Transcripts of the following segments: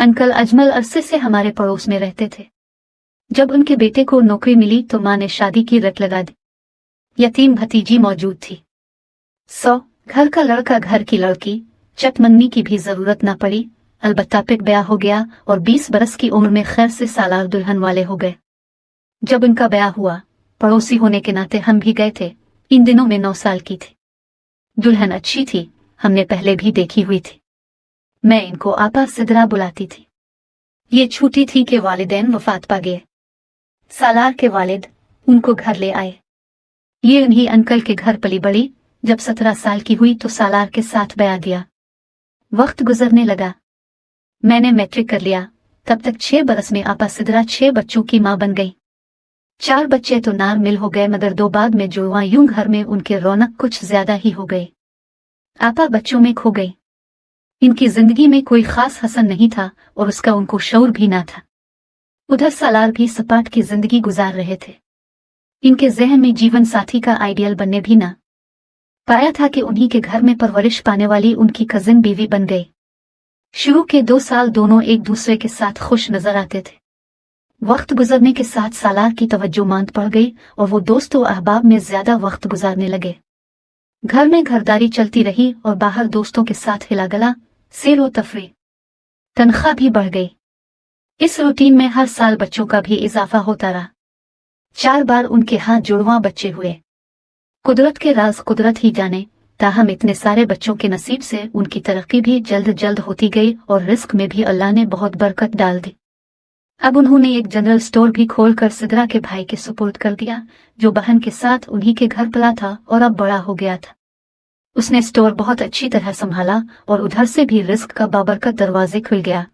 Uncle Ajmal अरसे से हमारे पड़ोस में रहते थे। जब उनके बेटे को नौकरी मिली तो माँ ने शादी की रट लगा दी। यतीम भतीजी मौजूद थी। 100 घर का लड़का घर की लड़की, चटमंगनी की भी जरूरत न पड़ी। अलबत्ता पिक ब्याह हो गया और 20 बरस की उम्र में खैर से सालार दुल्हन वाले हो गए। जब उनका ब्याह हुआ, पड़ोसी होने के नाते हम भी गए थे। इन दिनों में 9 साल की थी। दुल्हन अच्छी थी, हमने पहले भी देखी हुई थी। मैं इनको आपा सिदरा बुलाती थी। ये छूटी थी कि वालिदैन वफात पा गए। सालार के वालिद उनको घर ले आए। ये उन्हीं अंकल के घर पली बड़ी। जब 17 साल की हुई तो सालार के साथ ब्याह दिया। वक्त गुजरने लगा, मैंने मैट्रिक कर लिया। तब तक 6 बरस में आपा सिदरा 6 बच्चों की मां बन गई। 4 बच्चे तो नार मिल हो गए, मगर 2 बाद में जुड़वा। यूं घर में उनके रौनक कुछ ज्यादा ही हो गई। आपा बच्चों में खो गई। इनकी जिंदगी में कोई खास हसन नहीं था और उसका उनको शऊर भी ना था। उधर सालार भी सपाट की जिंदगी गुजार रहे थे। इनके जहन में जीवन साथी का आइडियल बनने भी ना पाया था कि उन्हीं के घर में परवरिश पाने वाली उनकी कजिन बीवी बन गई। शुरू के 2 साल दोनों एक दूसरे के साथ खुश नजर आते थे। वक्त गुजरने के साथ सालार की तवज्जो मांद पड़ गई और वो दोस्तों अहबाब में ज्यादा वक्त गुजारने लगे। घर में घरदारी चलती रही और बाहर दोस्तों के साथ हिला गला, सैर व तफरीह। तनख्वाह भी बढ़ गई। इस रूटीन में हर साल बच्चों का भी इजाफा होता रहा। 4 बार उनके हाथ जुड़वा बच्चे हुए। कुदरत के राज कुदरत ही जाने, ताहम इतने सारे बच्चों के नसीब से उनकी तरक्की भी जल्द जल्द होती गई और रिस्क में भी अल्लाह ने बहुत बरकत डाल दी। अब उन्होंने एक जनरल स्टोर भी खोलकर सिदरा के भाई के सुपुर्द कर दिया, जो बहन के साथ उन्हीं के घर पला था और अब बड़ा हो गया था। उसने स्टोर बहुत अच्छी तरह संभाला और उधर से भी रिस्क का बाबरकत दरवाजे खुल गया।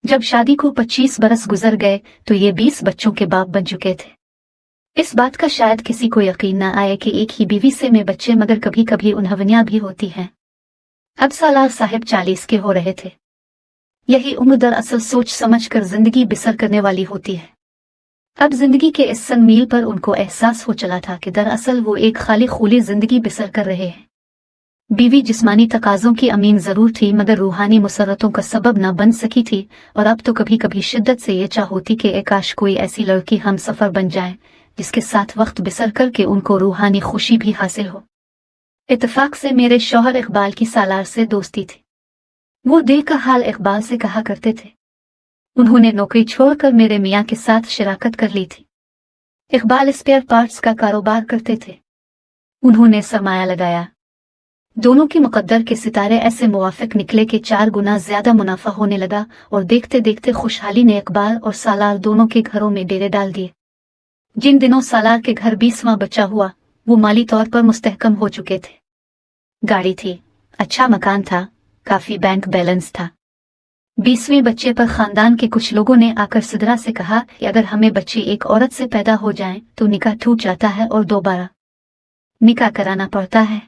जब शादी को 25 बरस गुजर गए तो ये 20 बच्चों के बाप बन चुके थे। इस बात का शायद किसी को यकीन न आए कि एक ही बीवी से में बच्चे, मगर कभी कभी उन्हवनियां भी होती हैं। अब सालार साहिब 40 के हो रहे थे। यही उम्र दरअसल सोच समझ कर जिंदगी बिसर करने वाली होती है। अब जिंदगी के इस संग मील पर उनको एहसास हो चला था कि दरअसल वो एक खाली खूली जिंदगी बिसर कर रहे हैं। बीवी जिस्मानी तकाजों की अमीन जरूर थी, मगर रूहानी मुसरतों का सबब न बन सकी थी। और अब तो कभी कभी शिद्दत से ये चाह होती कि काश कोई ऐसी लड़की हम सफर बन जाए जिसके साथ वक्त बिसर कर के उनको रूहानी खुशी भी हासिल हो। इत्तेफाक से मेरे शौहर इकबाल की सालार से दोस्ती थी। वो दिल का हाल इकबाल से कहा करते थे। उन्होंने नौकरी छोड़कर मेरे मियाँ के साथ शिराकत कर ली थी। इकबाल स्पेयर पार्ट्स का कारोबार करते थे। उन्होंने सरमाया लगाया। दोनों के मुकद्दर के सितारे ऐसे मुवाफिक निकले कि 4 गुना ज्यादा मुनाफा होने लगा और देखते देखते खुशहाली ने इकबाल और सालार दोनों के घरों में डेरे डाल दिए। जिन दिनों सालार के घर 20वां बच्चा हुआ, वो माली तौर पर मुस्तहकम हो चुके थे। गाड़ी थी, अच्छा मकान था, काफी बैंक बैलेंस था। 20वें बच्चे पर खानदान के कुछ लोगों ने आकर सिदरा से कहा कि अगर हमें बच्चे एक औरत से पैदा हो जाएं तो निकाह टूट जाता है और दोबारा निकाह कराना पड़ता है।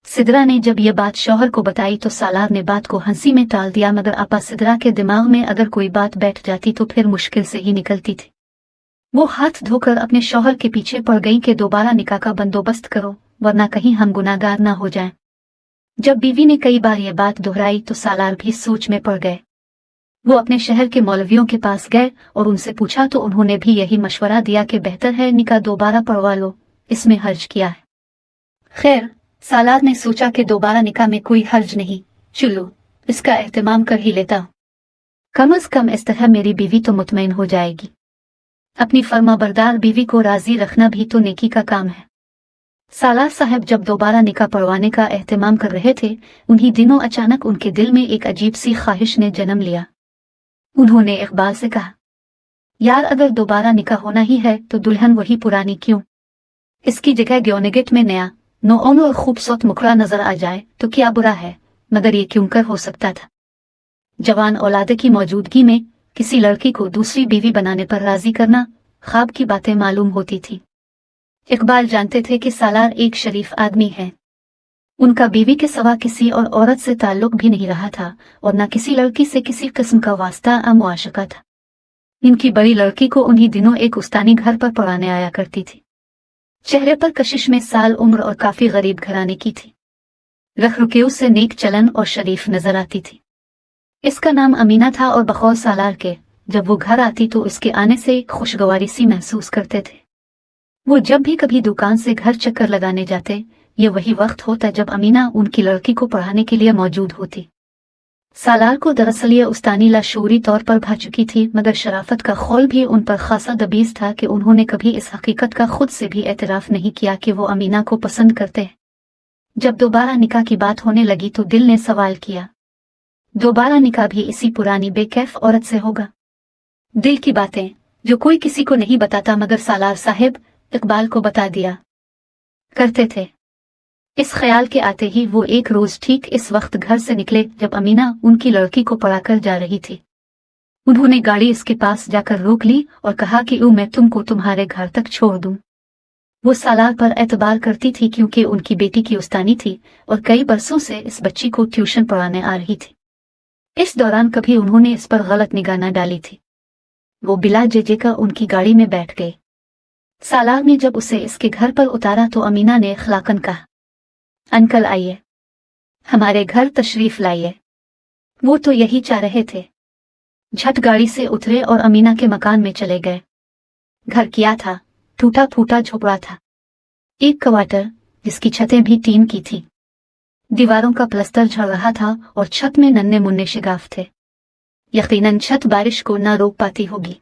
सिदरा ने जब ये बात शौहर को बताई तो सालार ने बात को हंसी में टाल दिया, मगर आपा सिदरा के दिमाग में अगर कोई बात बैठ जाती तो फिर मुश्किल से ही निकलती थी। वो हाथ धोकर अपने शौहर के पीछे पड़ गई कि दोबारा निकाह का बंदोबस्त करो, वरना कहीं हम गुनाहगार ना हो जाएं। जब बीवी ने कई बार ये बात दोहराई तो सालार भी सोच में पड़ गए। वो अपने शहर के मौलवियों के पास गए और उनसे पूछा तो उन्होंने भी यही मशवरा दिया कि बेहतर है निकाह दोबारा पढ़वा लो, इसमें हर्ज किया है। खैर, सालार ने सोचा कि दोबारा निकाह में कोई हर्ज नहीं, चलो इसका एहतमाम कर ही लेता हूं। कम अज कम इस तरह मेरी बीवी तो मुतमईन हो जाएगी। अपनी फर्माबरदार बीवी को राजी रखना भी तो नेकी का काम है। सालार साहब जब दोबारा निकाह पढ़वाने का एहतमाम कर रहे थे, उन्हीं दिनों अचानक उनके दिल में एक अजीब सी ख्वाहिश ने जन्म लिया। उन्होंने इकबाल से कहा, यार अगर दोबारा निकाह होना ही है तो दुल्हन वही पुरानी क्यों? इसकी जगह ग्योनेगेट में नया नौओन और खूबसूरत मुखड़ा नजर आ जाए तो क्या बुरा है, मगर ये क्यों कर हो सकता था? जवान औलाद की मौजूदगी में किसी लड़की को दूसरी बीवी बनाने पर राजी करना ख्वाब की बातें मालूम होती थी। इकबाल जानते थे कि सालार एक शरीफ आदमी है। उनका बीवी के सिवा किसी और औरत से ताल्लुक भी नहीं रहा था और न किसी लड़की से किसी किस्म का वास्ता या मुआशका था। इनकी बड़ी लड़की को उन्हीं दिनों एक उस्तानी घर पर पढ़ाने आया करती थी। चेहरे पर कशिश में साल उम्र और काफी गरीब घराने की थी। रख रुके उससे नेक चलन और शरीफ नजर आती थी। इसका नाम अमीना था और बखौर सालार के जब वो घर आती तो इसके आने से खुशगवारी सी महसूस करते थे। वो जब भी कभी दुकान से घर चक्कर लगाने जाते, ये वही वक्त होता जब अमीना उनकी लड़की को पढ़ाने के लिए मौजूद होती। सालार को दरअसल ये उस्तानी लाशूरी तौर पर भा चुकी थी, मगर शराफत का खौल भी उन पर खासा दबीज था कि उन्होंने कभी इस हकीकत का खुद से भी एतराफ़ नहीं किया कि वो अमीना को पसंद करते हैं। जब दोबारा निकाह की बात होने लगी तो दिल ने सवाल किया, दोबारा निकाह भी इसी पुरानी बेकैफ औरत से होगा? दिल की बातें जो कोई किसी को नहीं बताता मगर सालार साहिब इकबाल को बता दिया करते थे। इस ख्याल के आते ही वो एक रोज ठीक इस वक्त घर से निकले जब अमीना उनकी लड़की को पढ़ाकर जा रही थी। उन्होंने गाड़ी इसके पास जाकर रोक ली और कहा कि मैं तुमको तुम्हारे घर तक छोड़ दूं। वो सालार पर एतबार करती थी क्योंकि उनकी बेटी की उस्तानी थी और कई बरसों से इस बच्ची को ट्यूशन पढ़ाने आ रही थी। इस दौरान कभी उन्होंने इस पर गलत निगाह न डाली थी। वो बिला जेजेका उनकी गाड़ी में बैठ गए। सालार ने जब उसे इसके घर पर उतारा तो अमीना ने इखलाकन कहा, अंकल आइए, हमारे घर तशरीफ लाइए। वो तो यही चाह रहे थे। झट गाड़ी से उतरे और अमीना के मकान में चले गए। घर क्या था, टूटा फूटा झोपड़ा था। एक क्वार्टर जिसकी छतें भी टीन की थी। दीवारों का प्लस्तर झड़ रहा था और छत में नन्हे मुन्ने शिगाफ थे। यकीनन छत बारिश को न रोक पाती होगी।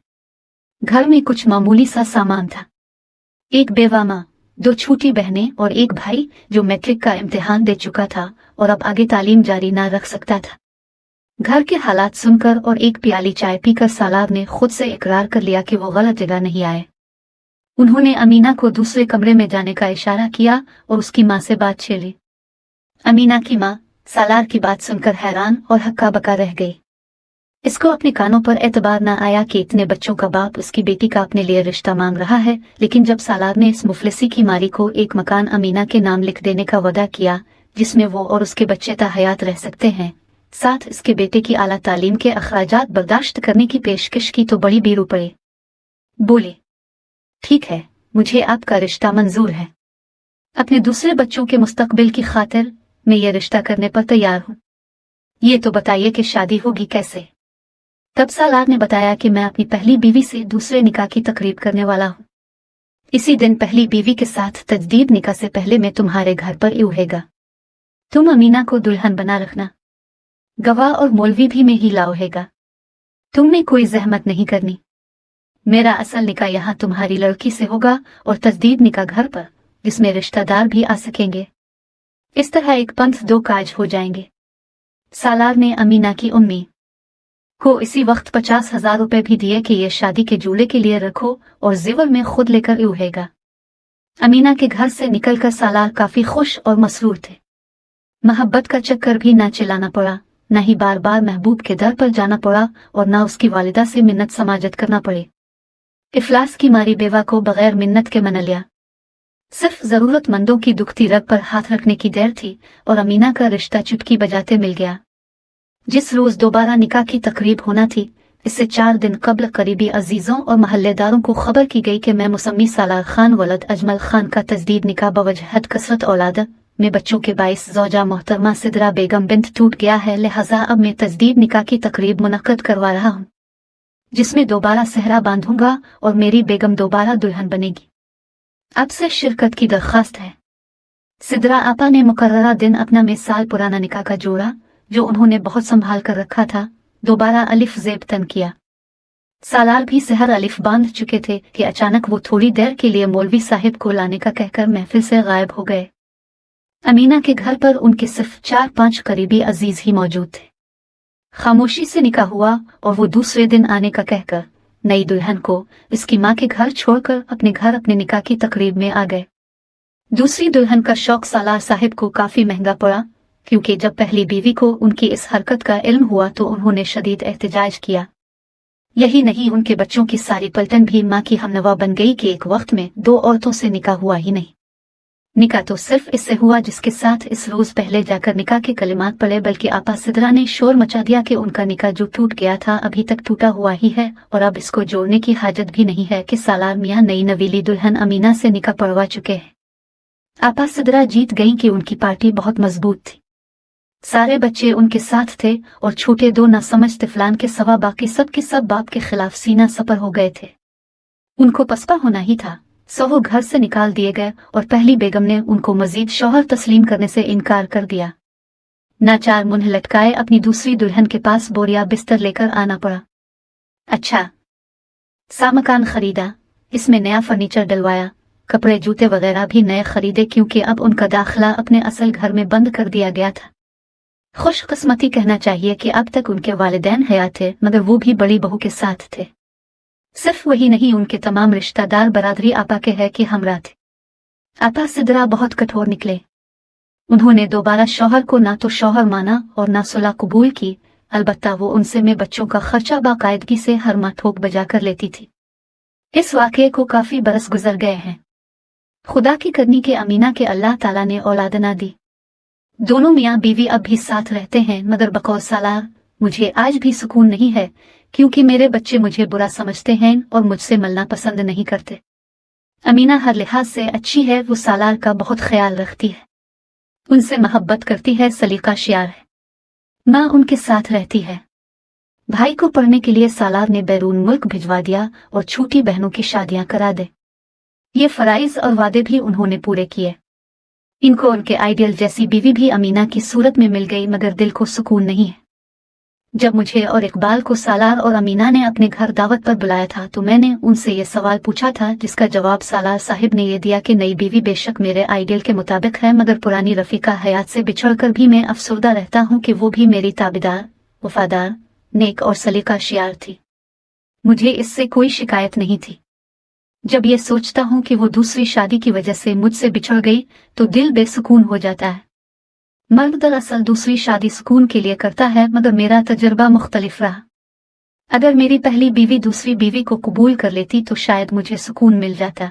घर में कुछ मामूली सा सामान था। एक बेवा माँ, 2 छोटी बहनें और एक भाई जो मैट्रिक का इम्तिहान दे चुका था और अब आगे तालीम जारी ना रख सकता था। घर के हालात सुनकर और एक प्याली चाय पीकर सालार ने खुद से इकरार कर लिया कि वो गलत जगह नहीं आए। उन्होंने अमीना को दूसरे कमरे में जाने का इशारा किया और उसकी माँ से बात छेड़ी। अमीना की माँ सालार की बात सुनकर हैरान और हक्का बक्का रह गई। इसको अपने कानों पर एतबार न आया कि इतने बच्चों का बाप उसकी बेटी का अपने लिए रिश्ता मांग रहा है। लेकिन जब सालार ने इस मुफलिसी की मारी को एक मकान अमीना के नाम लिख देने का वादा किया जिसमें वो और उसके बच्चे ताहयात रह सकते हैं, साथ इसके बेटे की आला तालीम के अखराजात बर्दाश्त करने की पेशकश की तो बड़ी बीरू पड़े। बोले, ठीक है, मुझे आपका रिश्ता मंजूर है। अपने दूसरे बच्चों के मुस्तकबिल की खातिर मैं ये रिश्ता करने पर तैयार हूँ। ये तो बताइए कि शादी होगी कैसे? तब सालार ने बताया कि मैं अपनी पहली बीवी से दूसरे निकाह की तकरीब करने वाला हूँ। इसी दिन पहली बीवी के साथ तजदीद निकाह से पहले मैं तुम्हारे घर पर रहेगा। तुम अमीना को दुल्हन बना रखना। गवाह और मौलवी भी मैं ही लाओहेगा। तुमने कोई जहमत नहीं करनी। मेरा असल निकाह यहाँ तुम्हारी लड़की से होगा और तजदीद निकाह घर पर, जिसमें रिश्तेदार भी आ सकेंगे। इस तरह एक पंथ 2 काज हो जाएंगे। सालार ने अमीना की उम्मी को इसी वक्त 50,000 रुपए भी दिए कि ये शादी के जूले के लिए रखो और जेवर में खुद लेकर रहेगा। अमीना के घर से निकलकर सालार काफी खुश और मसरूर थे। मोहब्बत का चक्कर भी ना चिल्लाना पड़ा, न ही बार बार महबूब के दर पर जाना पड़ा और न उसकी वालिदा से मिन्नत समाजत करना पड़े। इफलास की मारी बेवा को बगैर मिन्नत के मना लिया। सिर्फ जरूरतमंदों की दुखती रग पर हाथ रखने की देर थी और अमीना का रिश्ता चुटकी बजाते मिल गया। जिस रोज दोबारा निकाह की तकरीब होना थी, इससे 4 दिन कबल करीबी अजीजों और महल्लेदारों को खबर की गई कि मैं मुसम्मी सालार खान वलद अजमल खान का तजदीद निकाह बवजहत कसरत औलाद में बच्चों के बाइस ज़ौजा मोहतरमा सिदरा बेगम बिन्त टूट गया है, लिहाजा अब मैं तजदीद निकाह की तकरीब मुनक्कद करवा रहा हूँ, जिसमें दोबारा सहरा बांधूंगा और मेरी बेगम दोबारा दुल्हन बनेगी। अब से शिरकत की दरख्वास्त है। सिदरा आपा ने मुकर्ररा दिन अपना में साल पुराना निकाह का जोड़ा जो उन्होंने बहुत संभाल कर रखा था दोबारा अलिफ ज़ेब तन किया। सालार भी सहर अलिफ बांध चुके थे कि अचानक वो थोड़ी देर के लिए मौलवी साहिब को लाने का कहकर महफिल से गायब हो गए। अमीना के घर पर उनके सिर्फ 4-5 करीबी अजीज ही मौजूद थे। खामोशी से निकाह हुआ और वो दूसरे दिन आने का कहकर नई दुल्हन को इसकी माँ के घर छोड़कर अपने घर अपने निकाह की तकरीब में आ गए। दूसरी दुल्हन का शौक सालार साहिब को काफी महंगा पड़ा, क्योंकि जब पहली बीवी को उनकी इस हरकत का इल्म हुआ तो उन्होंने शदीद एहतजाज किया। यही नहीं, उनके बच्चों की सारी पलटन भी माँ की हमनवा बन गई कि एक वक्त में 2 औरतों से निकाह हुआ ही नहीं। निकाह तो सिर्फ इससे हुआ जिसके साथ इस रोज पहले जाकर निकाह के कलिमात पड़े, बल्कि आपा सिदरा ने शोर मचा दिया कि उनका निकाह जो टूट गया था अभी तक टूटा हुआ ही है और अब इसको जोड़ने की हाजत भी नहीं है कि सालार मियाँ नई नवीली दुल्हन अमीना से निकाह पढ़वा चुके हैं। आपा सिदरा जीत गईं कि उनकी पार्टी बहुत मजबूत थी। सारे बच्चे उनके साथ थे और छोटे दो नासमझ तिफलान के सवा बाकी सब के सब बाप के खिलाफ सीना सपर हो गए थे। उनको पसपा होना ही था, सो वो घर से निकाल दिए गए और पहली बेगम ने उनको मजीद शौहर तस्लीम करने से इनकार कर दिया। नाचार मुंह लटकाए अपनी दूसरी दुल्हन के पास बोरिया बिस्तर लेकर आना पड़ा। अच्छा सा मकान खरीदा, इसमें नया फर्नीचर डलवाया, कपड़े जूते वगैरह भी नए खरीदे क्योंकि अब उनका दाखिला अपने असल घर में बंद कर दिया गया था। खुशकिस्मती कहना चाहिए कि अब तक उनके वालिदैन हयात थे, मगर वो भी बड़ी बहू के साथ थे। सिर्फ वही नहीं, उनके तमाम रिश्तेदार बरादरी आपा के है कि हमरा थे। आपा सिदरा बहुत कठोर निकले। उन्होंने दोबारा शौहर को ना तो शौहर माना और ना सुलह कबूल की। अलबत्ता वो उनसे में बच्चों का खर्चा बाकायदगी से हर माह ठोक बजा कर लेती थी। इस वाक़े को काफी बरस गुजर गए हैं। खुदा की करनी के अमीना के अल्लाह ताला ने औलाद ना दी। दोनों मियाँ बीवी अब भी साथ रहते हैं, मगर बकौल सालार मुझे आज भी सुकून नहीं है क्योंकि मेरे बच्चे मुझे बुरा समझते हैं और मुझसे मिलना पसंद नहीं करते। अमीना हर लिहाज से अच्छी है, वो सालार का बहुत ख्याल रखती है, उनसे मोहब्बत करती है, सलीका शियार है। माँ उनके साथ रहती है। भाई को पढ़ने के लिए सालार ने बैरून मुल्क भिजवा दिया और छोटी बहनों की शादियां करा दे। ये फराइज और वादे भी उन्होंने पूरे किए। इनको उनके आइडियल जैसी बीवी भी अमीना की सूरत में मिल गई, मगर दिल को सुकून नहीं है। जब मुझे और इकबाल को सालार और अमीना ने अपने घर दावत पर बुलाया था तो मैंने उनसे ये सवाल पूछा था, जिसका जवाब सालार साहिब ने ये दिया कि नई बीवी बेशक मेरे आइडियल के मुताबिक है, मगर पुरानी रफीका हयात से बिछड़कर भी मैं अफसरदा रहता हूँ कि वो भी मेरी ताबेदार, वफादार, नेक और सलीका शियार थी। मुझे इससे कोई शिकायत नहीं थी। जब ये सोचता हूँ कि वो दूसरी शादी की वजह से मुझसे बिछड़ गई तो दिल बेसुकून हो जाता है। मर्द दरअसल दूसरी शादी सुकून के लिए करता है, मगर मेरा तजुर्बा मुख्तलिफ रहा। अगर मेरी पहली बीवी दूसरी बीवी को कबूल कर लेती तो शायद मुझे सुकून मिल जाता।